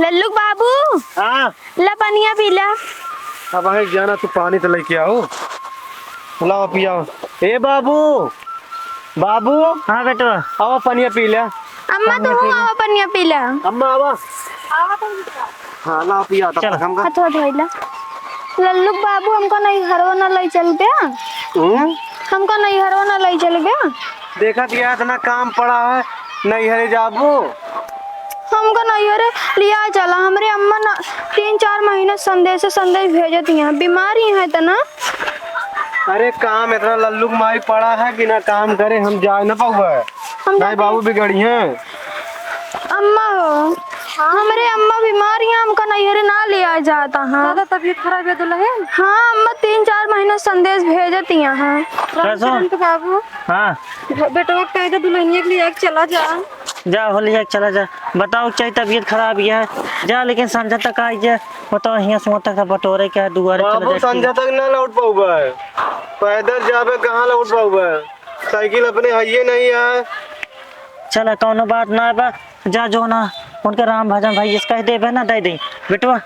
लल्लू बाबू हाँ ला पनिया पीला। अब है जाना तू पानी तो लेके आओ। लाओ पियाओ। ए बाबू बाबू। हाँ बेटा आओ पनिया पी ले। अम्मा तू आवा पनिया पीला। अम्मा आवा। हाँ लाओ पिया तब तक हमका। हाथ धोइला। लल्लू बाबू हमको नहीं घरवा ना ले चल गया। हमको नहीं घरवा ना ले चल गया। देखा दिया इतना काम पड़ा है नहीं हरे जाबू। हमको नहीं अरे लिया चला हमारे अम्मा ना 3-4 महीने संदेश भेजती हैं बीमारी है तो ना। अरे काम इतना लल्लू माई पड़ा है बिना काम करे हम जा न पाऊंगा। नहीं बाबू बिगड़ी हैं। अम्मा हो हमारे अम्मा बीमारी हैं हमको नहीं अरे ना लिया जाता है। ज्यादा तबीयत खराब है दुल्हन। हाँ अम्मा 3-4 महीने संदेश भेजती हैं। तो बाबू हाँ बेटा कह दे दुल्हनिया के लिए चला जा। जा होली है चला जा। बताओ चाहे तबीयत खराब है जा लेकिन संझा तक आई जा। बताओ यहाँ सुबह तक बटोरे क्या दुआरे बाबू संझा तक ना लौट पाऊंगा। पैदल जाबे कहाँ लौट पाऊंगा। साइकिल अपने हाइये नहीं है। चला कौनो बात ना बा जा जो ना उनके राम भजन भाई इसका दे ना दे दे बेटवा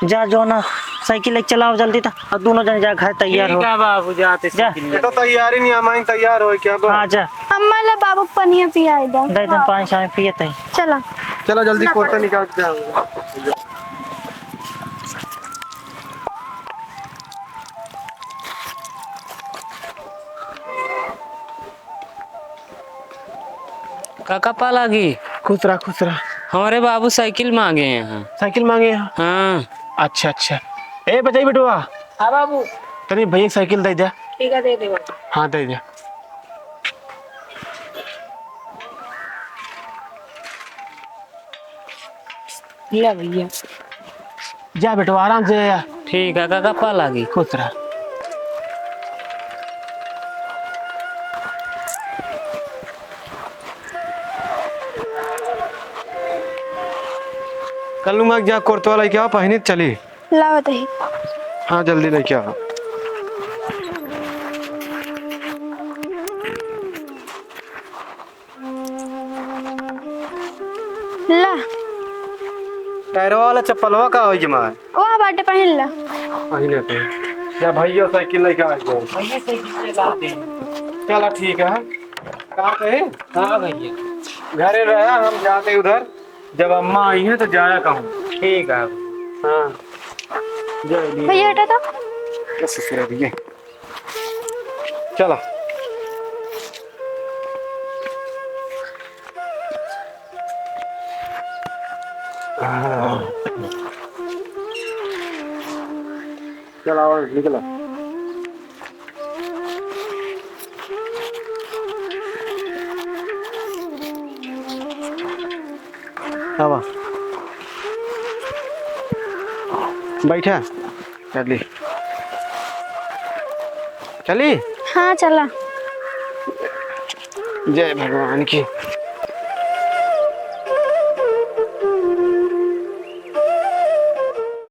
जा जो ना साइकिल लेके चलाओ जल्दी था और दोनों जन जा घर तैयार हो। बाबू जाते जा तो तैयारी नहीं हमारी तैयार हो क्या हाँ जा अम्मा ले बाबू पनिया पिया इधर दे दे पानी शाम पिए तई। चला चलो जल्दी कुर्ता निकाल के आओ। काका पा लागी खुश रहा। हमारे बाबू साइकिल मांगे हैं। साइकिल मांगे हैं। हाँ अच्छा अच्छा। ए बजाई बेटवा। हाँ बाबू तनी भैया साइकिल दे दे। ठीक है दे दे बाबू। हाँ दे दे। ले भैया जा बेटवा आराम से जा। ठीक है काका पा लागी। खुश रहा। कल मैं जा कुर्ता लेके आओ पहने चली। लाओ दही। हाँ जल्दी लेके आओ। ला टायरों वाला चप्पलवा का हो जमा वो बाटे पहन ला। पहने पे या भैया साइकिल लेके आ जाओ। भैया साइकिल चला दे। चला ठीक है। कहाँ पे है? हाँ भैया घरे रहा हम जाते उधर जब अम्मा आई है तो जाया कहूँ। ठीक है। हाँ भैया हटा तो बस ससुरा भैया चलो। चलो आओ निकलो। आवा बैठा चली चली। हाँ चला। जय भगवान की।